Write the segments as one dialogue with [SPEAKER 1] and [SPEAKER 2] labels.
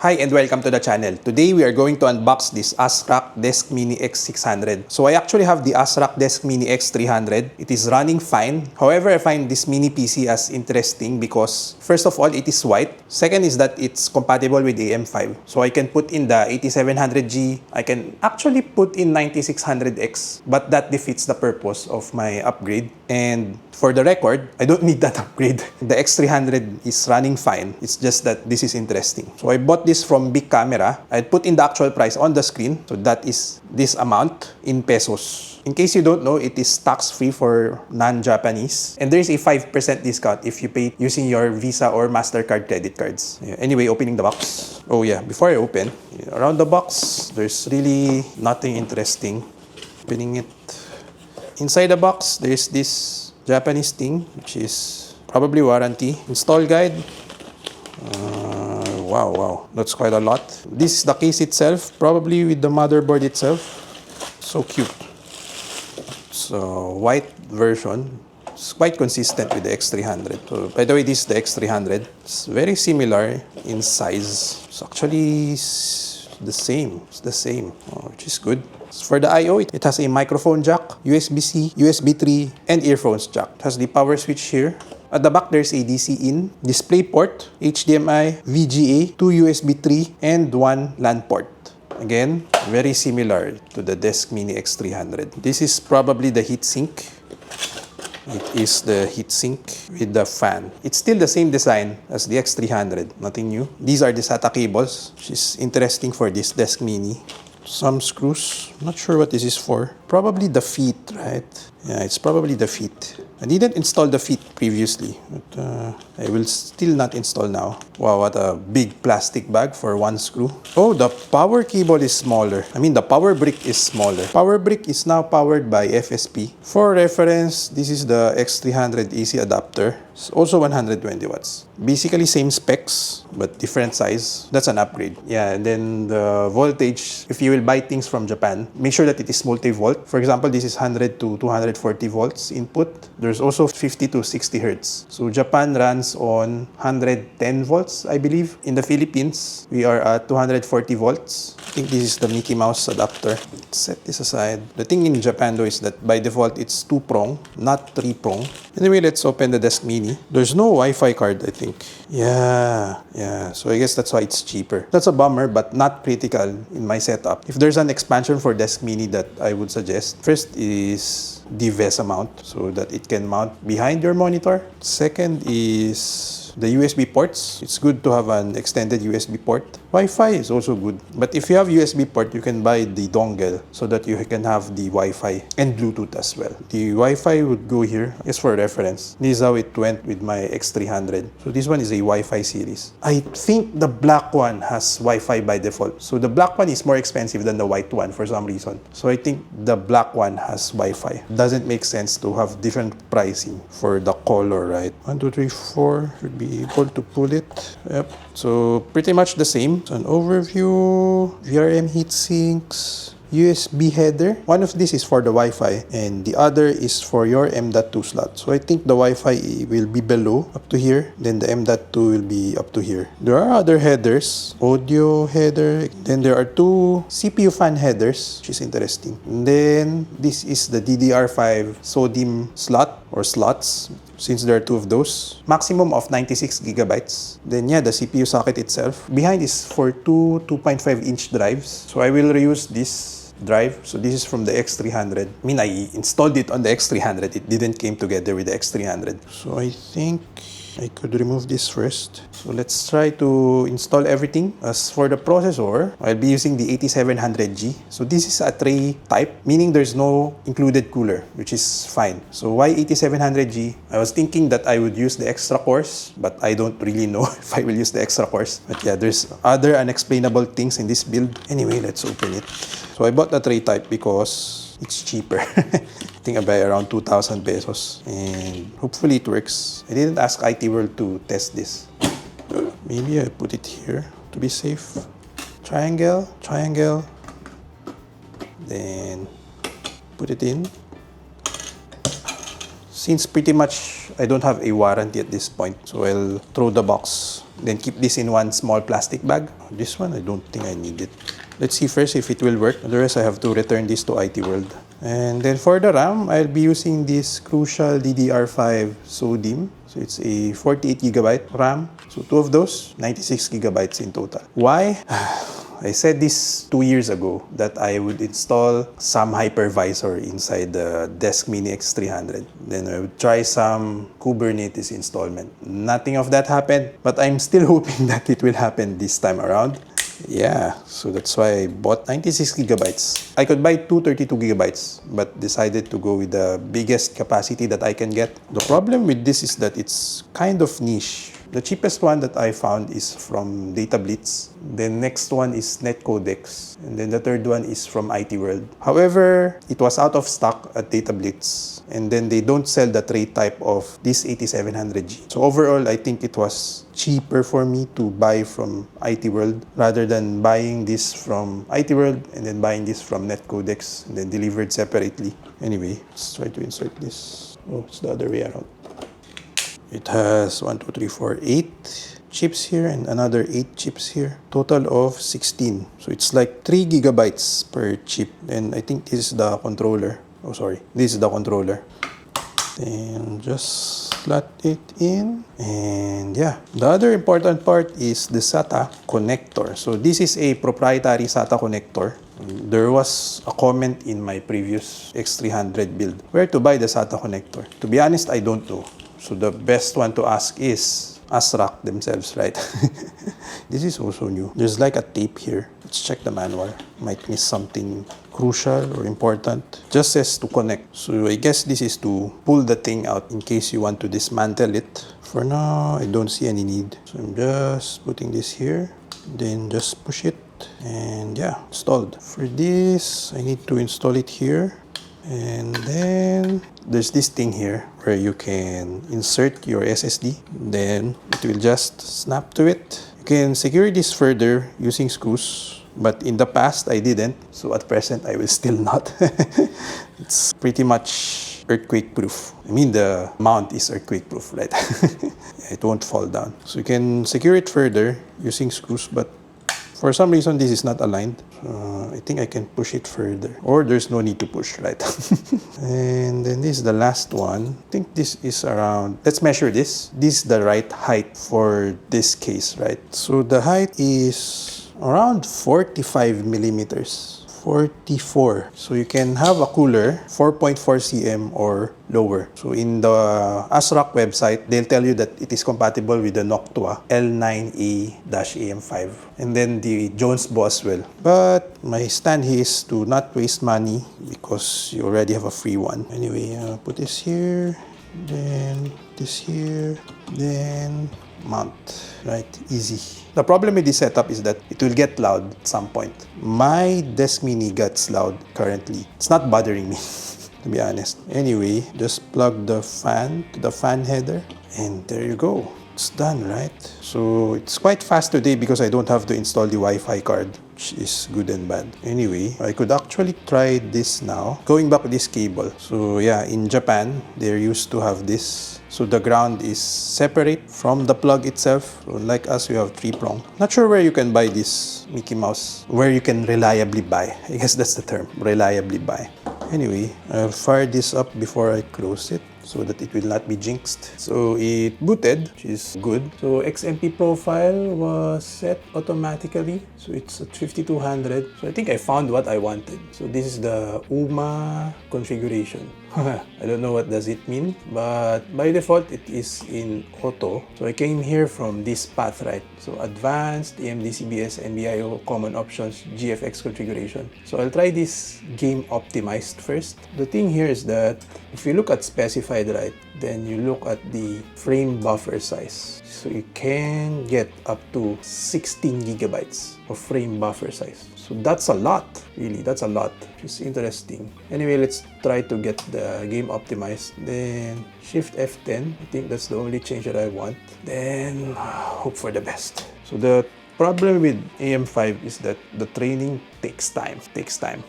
[SPEAKER 1] Hi and welcome to the channel. Today we are going to unbox this ASRock DeskMini X600. So I actually have the ASRock DeskMini X300. It is running fine. However, I find this mini PC as interesting because first of all, it is white. Second is that it's compatible with AM5. So I can put in the 8700G. I can actually put in 9600X, but that defeats the purpose of my upgrade. And for the record, I don't need that upgrade. The X300 is running fine. It's just that this is interesting. So I bought this from Big Camera. I put in the actual price on the screen. So that is this amount in pesos. In case you don't know, it is tax-free for non-Japanese. And there is a 5% discount if you pay using your Visa or MasterCard credit cards. Yeah, anyway, opening the box. Oh yeah, before I open, around the box, there's really nothing interesting. Opening it. Inside the box, there's this Japanese thing, which is probably warranty. Install guide. Wow, that's quite a lot. This is the case itself, probably with the motherboard itself. So cute. So white version. It's quite consistent with the X300. So, by the way, this is the X300. It's very similar in size. It's actually the same. It's the same, which is good. For the I/O, it has a microphone jack, USB-C, USB 3, and earphones jack. It has the power switch here. At the back, there's a DC in, display port, HDMI, VGA, 2 USB 3, and 1 LAN port. Again, very similar to the DeskMini X300. This is probably the heatsink. It is the heatsink with the fan. It's still the same design as the X300. Nothing new. These are the SATA cables, which is interesting for this DeskMini. Some screws. Not sure what this is for. Probably the feet, right? Yeah, it's probably the feet. I didn't install the feet previously, but I will still not install now. Wow, what a big plastic bag for one screw. Oh, the power cable is smaller. I mean, the power brick is smaller. Power brick is now powered by FSP. For reference, this is the X300 AC adapter. It's also 120 watts. Basically same specs, but different size. That's an upgrade. Yeah, and then the voltage, if you will buy things from Japan, make sure that it is multi-volt. For example, this is 100 to 240 volts input. There's also 50 to 60 hertz. So Japan runs on 110 volts, I believe. In the Philippines, we are at 240 volts. I think this is the Mickey Mouse adapter. Let's set this aside. The thing in Japan though is that by default, it's 2-prong, not 3-prong. Anyway, let's open the DeskMini. There's no Wi-Fi card, I think. Yeah. So I guess that's why it's cheaper. That's a bummer, but not critical in my setup. If there's an expansion for DeskMini that I would suggest, first is the VESA mount so that it can mount behind your monitor. Second is the USB ports. It's good to have an extended USB port. Wi-Fi is also good. But if you have USB port, you can buy the dongle so that you can have the Wi-Fi and Bluetooth as well. The Wi-Fi would go here. Just for reference. This is how it went with my X300. So this one is a Wi-Fi series. I think the black one has Wi-Fi by default. So the black one is more expensive than the white one for some reason. So I think the black one has Wi-Fi. Doesn't make sense to have different pricing for the color, right? 1, 2, 3, 4. Should be able to pull it. Yep. So pretty much the same. So an overview, VRM heatsinks, USB header. One of these is for the Wi-Fi and the other is for your M.2 slot. So I think the Wi-Fi will be below up to here. Then the M.2 will be up to here. There are other headers. Audio header. Then there are 2 CPU fan headers, which is interesting. And then this is the DDR5 SODIMM slot or slots. Since there are 2 of those. Maximum of 96 gigabytes. Then yeah, the CPU socket itself. Behind is for 2 2.5-inch drives. So I will reuse this drive. So this is from the X300. I mean, I installed it on the X300. It didn't came together with the X300. So I think I could remove this first. So let's try to install everything. As for the processor, I'll be using the 8700G. So this is a tray type, meaning there's no included cooler, which is fine. So why 8700G? I was thinking that I would use the extra cores, but I don't really know if I will use the extra cores. But yeah, there's other unexplainable things in this build. Anyway, let's open it. So I bought the tray type because it's cheaper. I think I buy around 2,000 pesos. And hopefully it works. I didn't ask IT World to test this. Maybe I put it here to be safe. Triangle. Then put it in. Since pretty much I don't have a warranty at this point, so I'll throw the box then keep this in one small plastic bag. This one, I don't think I need it. Let's see first if it will work. Otherwise, I have to return this to IT World. And then for the RAM, I'll be using this Crucial DDR5 SODIMM. So it's a 48GB RAM. So two of those, 96GB in total. Why? I said this 2 years ago that I would install some hypervisor inside the DeskMini X600. Then I would try some Kubernetes installment. Nothing of that happened, but I'm still hoping that it will happen this time around. Yeah, so that's why I bought 96GB. I could buy two 32GB, but decided to go with the biggest capacity that I can get. The problem with this is that it's kind of niche. The cheapest one that I found is from DataBlitz. The next one is Netcodex. And then the third one is from IT World. However, it was out of stock at DataBlitz. And then they don't sell the tray type of this 8700G. So overall, I think it was cheaper for me to buy from IT World rather than buying this from IT World and then buying this from Netcodex and then delivered separately. Anyway, let's try to insert this. Oh, it's the other way around. It has 1, 2, 3, 4, 8 chips here and another 8 chips here. Total of 16. So it's like 3GB per chip. And I think this is the controller. Oh, sorry. This is the controller. Then just slot it in. And yeah. The other important part is the SATA connector. So this is a proprietary SATA connector. There was a comment in my previous X300 build where to buy the SATA connector. To be honest, I don't know. So the best one to ask is ASRock themselves, right? This is also new. There's like a tape here. Let's check the manual. Might miss something crucial or important. Just says to connect. So I guess this is to pull the thing out in case you want to dismantle it. For now, I don't see any need. So I'm just putting this here. Then just push it. And yeah, installed. For this, I need to install it here. And then there's this thing here where you can insert your SSD. Then it will just snap to it. You can secure this further using screws. But in the past, I didn't. So at present, I will still not. It's pretty much earthquake proof. I mean, the mount is earthquake proof, right? It won't fall down. So you can secure it further using screws, but for some reason, this is not aligned. I think I can push it further. Or there's no need to push, right? And then this is the last one. I think this is around... Let's measure this. This is the right height for this case, right? So the height is around 45 millimeters. 44. So you can have a cooler 4.4 cm or lower. So in the ASRock website, they'll tell you that it is compatible with the Noctua L9A-AM5 and then the Jones Bow as well. But my stand here is to not waste money because you already have a free one. Anyway, put this here, then this here, then mount. Right, easy. The problem with this setup is that it will get loud at some point. My DeskMini gets loud currently. It's not bothering me, to be honest. Anyway, just plug the fan to the fan header, and there you go. It's done, right? So it's quite fast today because I don't have to install the Wi-Fi card, which is good and bad. Anyway, I could actually try this now. Going back to this cable. So yeah, in Japan, they're used to have this. So the ground is separate from the plug itself. So like us, we have 3-prong. Not sure where you can buy this Mickey Mouse. Where you can reliably buy. I guess that's the term. Reliably buy. Anyway, I'll fire this up before I close it so that it will not be jinxed. So it booted, which is good. So XMP profile was set automatically. So it's at 5200. So I think I found what I wanted. So this is the UMA configuration. I don't know what does it mean, but by default it is in auto. So I came here from this path, right? So advanced, AMD CBS, NBIO, common options, GFX configuration. So I'll try this game optimized first. The thing here is that if you look at specified, right, then you look at the frame buffer size. So you can get up to 16 gigabytes of frame buffer size. So that's a lot, really, that's a lot, which is interesting. Anyway, let's try to get the game optimized. Then Shift F10, I think that's the only change that I want. Then hope for the best. So the problem with AM5 is that the training takes time.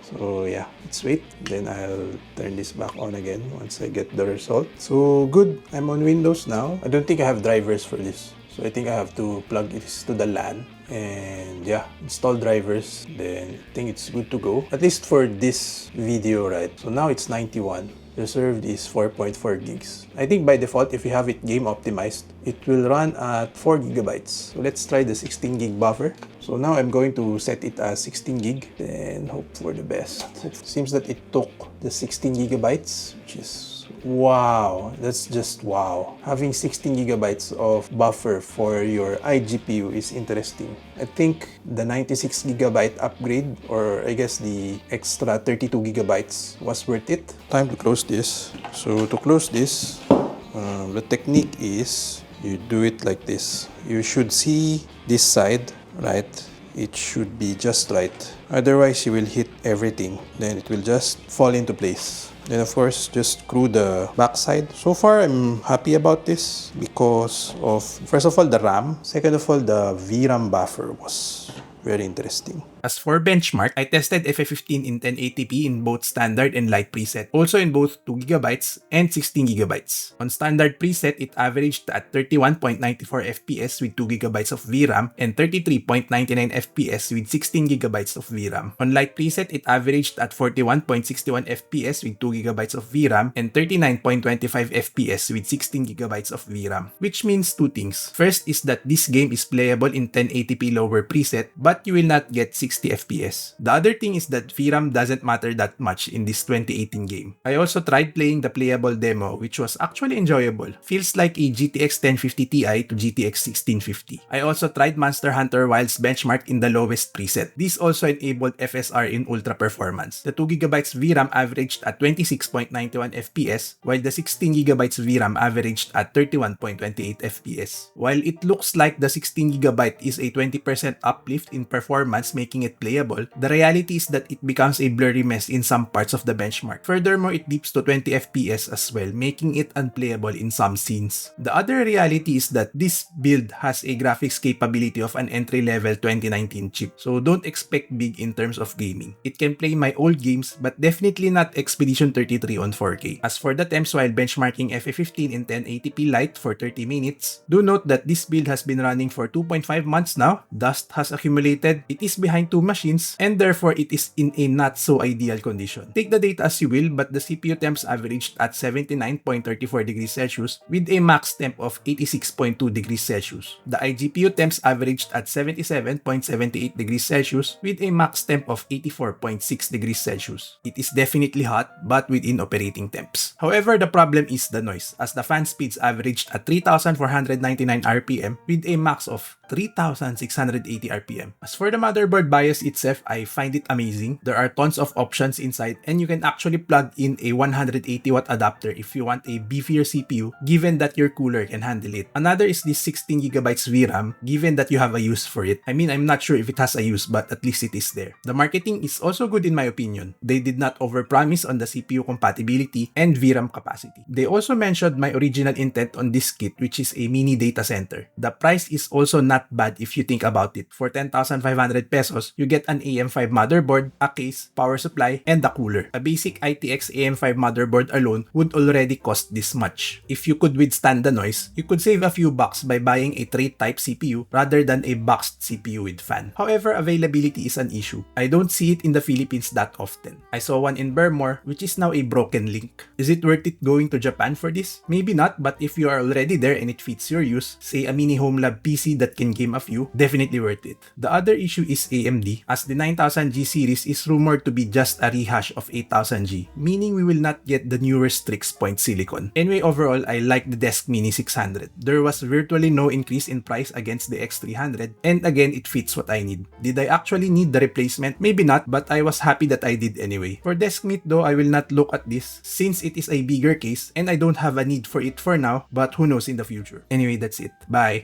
[SPEAKER 1] So yeah, let's wait. Then I'll turn this back on again once I get the result. So good, I'm on Windows now. I don't think I have drivers for this. So I think I have to plug this to the LAN and yeah, install drivers, then I think it's good to go. At least for this video, right? So now it's 91. Reserved is 4.4 gigs. I think by default, if you have it game optimized, it will run at 4 gigabytes. So let's try the 16 gig buffer. So now I'm going to set it as 16 gig, then hope for the best. It seems that it took the 16 gigabytes, which is wow, that's just wow. Having 16 gigabytes of buffer for your iGPU is interesting. I think the 96 gigabyte upgrade, or I guess the extra 32 gigabytes was worth it. Time to close this. So to close this, the technique is you do it like this. You should see this side, right? It should be just right. Otherwise, you will hit everything. Then it will just fall into place. Then of course, just screw the backside. So far, I'm happy about this because of, first of all, the RAM. Second of all, the VRAM buffer was very interesting.
[SPEAKER 2] As for benchmark, I tested FA15 in 1080p in both standard and light preset, also in both 2GB and 16GB. On standard preset, it averaged at 31.94 FPS with 2GB of VRAM and 33.99 FPS with 16GB of VRAM. On light preset, it averaged at 41.61 FPS with 2GB of VRAM and 39.25 FPS with 16GB of VRAM. Which means two things. First is that this game is playable in 1080p lower preset, but you will not get 60 FPS. The other thing is that VRAM doesn't matter that much in this 2018 game. I also tried playing the playable demo, which was actually enjoyable. Feels like a GTX 1050 Ti to GTX 1650. I also tried Monster Hunter Wilds benchmark in the lowest preset. This also enabled FSR in ultra performance. The 2GB VRAM averaged at 26.91 FPS, while the 16GB VRAM averaged at 31.28 FPS. While it looks like the 16GB is a 20% uplift in performance, making it playable, the reality is that it becomes a blurry mess in some parts of the benchmark. Furthermore, it dips to 20 FPS as well, making it unplayable in some scenes. The other reality is that this build has a graphics capability of an entry-level 2019 chip, so don't expect big in terms of gaming. It can play my old games, but definitely not Expedition 33 on 4K. As for the temps while benchmarking FA15 in 1080p Lite for 30 minutes, do note that this build has been running for 2.5 months now, dust has accumulated, it is behind two machines, and therefore it is in a not so ideal condition. Take the data as you will, but the CPU temps averaged at 79.34 degrees Celsius with a max temp of 86.2 degrees Celsius. The iGPU temps averaged at 77.78 degrees Celsius with a max temp of 84.6 degrees Celsius. It is definitely hot, but within operating temps. However, the problem is the noise, as the fan speeds averaged at 3,499 RPM with a max of 3,680 RPM. As for the motherboard BIOS itself, I find it amazing. There are tons of options inside, and you can actually plug in a 180-watt adapter if you want a beefier CPU, given that your cooler can handle it. Another is this 16GB VRAM, given that you have a use for it. I mean, I'm not sure if it has a use, but at least it is there. The marketing is also good in my opinion. They did not overpromise on the CPU compatibility and VRAM capacity. They also mentioned my original intent on this kit, which is a mini data center. The price is also not bad if you think about it. For 10,500 pesos, you get an AM5 motherboard, a case, power supply, and a cooler. A basic ITX AM5 motherboard alone would already cost this much. If you could withstand the noise, you could save a few bucks by buying a tray-type CPU rather than a boxed CPU with fan. However, availability is an issue. I don't see it in the Philippines that often. I saw one in Barebones, which is now a broken link. Is it worth it going to Japan for this? Maybe not, but if you are already there and it fits your use, say a mini home lab PC that can game a few, definitely worth it. The other issue is AMD, as the 9000G series is rumored to be just a rehash of 8000G, meaning we will not get the newer Strix Point silicon. Anyway, overall, I like the DeskMini 600. There was virtually no increase in price against the X300, and again, it fits what I need. Did I actually need the replacement? Maybe not, but I was happy that I did anyway. For DeskMeet though, I will not look at this since it is a bigger case and I don't have a need for it for now, but who knows in the future. Anyway, that's it. Bye!